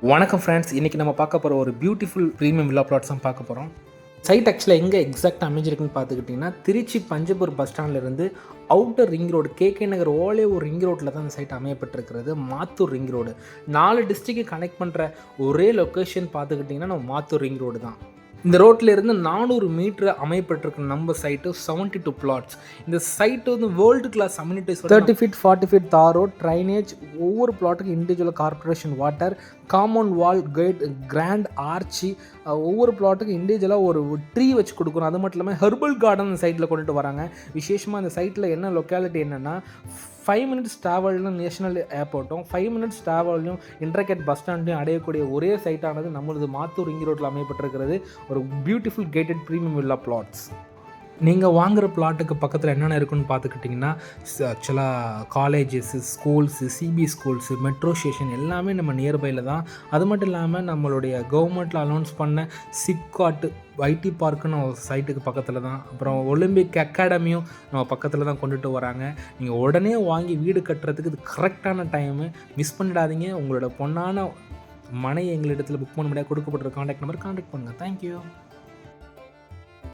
வணக்கம் ஃப்ரெண்ட்ஸ், இன்றைக்கி நம்ம பார்க்க போகிற ஒரு பியூட்டிஃபுல் ப்ரீமியம் வில்லா பிளாட்ஸ் தான் பார்க்க போகிறோம். சைட் ஆக்சுவலாக எங்கே எக்ஸாக்டாக அமைஞ்சிருக்குன்னு பார்த்துக்கிட்டிங்கன்னா, திருச்சி பஞ்சப்பூர் பஸ் ஸ்டாண்ட்லேருந்து outer ring road KK Nagar ஓலே ஒரு ரிங் ரோட்டில் தான் அந்த சைட் அமையப்பட்டிருக்கிறது. மாத்தூர் ரிங் ரோடு 4 டிஸ்ட்ரிக்டை கனெக்ட் பண்ணுற ஒரே லொக்கேஷன் பார்த்துக்கிட்டிங்கன்னா நம்ம மாத்தூர் ரிங் ரோடு தான். இந்த ரோட்டில் இருந்து 400 மீட்டர் அமையப்பட்டிருக்க நம்ம சைட்டு 72 பிளாட்ஸ். இந்த சைட்டு வந்து world class amenities 30 feet 40 feet தார் ரோட், ட்ரைனேஜ், ஒவ்வொரு பிளாட்டுக்கு individual corporation water, compound wall, gate, grand arch, ஒவ்வொரு பிளாட்டுக்கு இண்டிவிஜுவலாக ஒரு ட்ரீ வச்சு கொடுக்குறோம். அது மட்டும் இல்லாமல் ஹெர்பல் கார்டன் அந்த சைட்டில் கொண்டுட்டு வராங்க. விசேஷமாக அந்த சைட்டில் என்ன லொக்காலிட்டி என்னென்னா 5 மினிட்ஸ் ட்ராவல்னு நேஷனல் ஏர்போர்ட்டும் 5 மினிட்ஸ் ட்ராவல்லையும் இன்டர்கேட் பஸ் ஸ்டாண்டையும் அடையக்கூடிய ஒரே சைட்டானது நம்மளது மாத்தூர் ரிங் ரோட்டில் அமையப்பட்டிருக்கிறது ஒரு beautiful gated premium villa plots. நீங்கள் வாங்குகிற பிளாட்டுக்கு பக்கத்தில் என்னென்ன இருக்குன்னு பார்த்துக்கிட்டிங்கன்னா ஆக்சுவலாக காலேஜஸ்ஸு, ஸ்கூல்ஸு, சிபி ஸ்கூல்ஸு, மெட்ரோ ஸ்டேஷன் எல்லாமே நம்ம நியர்பையில் தான். அது மட்டும் இல்லாமல் நம்மளுடைய கவர்மெண்ட்டில் அனௌன்ஸ் பண்ண சிப்காட் ஐடி பார்க்குன்னு ஒரு சைட்டுக்கு பக்கத்தில் தான். அப்புறம் ஒலிம்பிக் அகாடமியும் நம்ம பக்கத்தில் தான் கொண்டுட்டு வராங்க. நீங்கள் உடனே வாங்கி வீடு கட்டுறதுக்கு இது கரெக்டான டைமு. மிஸ் பண்ணிடாதீங்க. உங்களோட பொண்ணான மனை எங்களிடத்தில் புக் பண்ண முடியாது கொடுக்கப்பட்டிருக்க காண்டாக்ட் நம்பர் காண்டாக்ட் பண்ணுங்கள். தேங்க்யூ.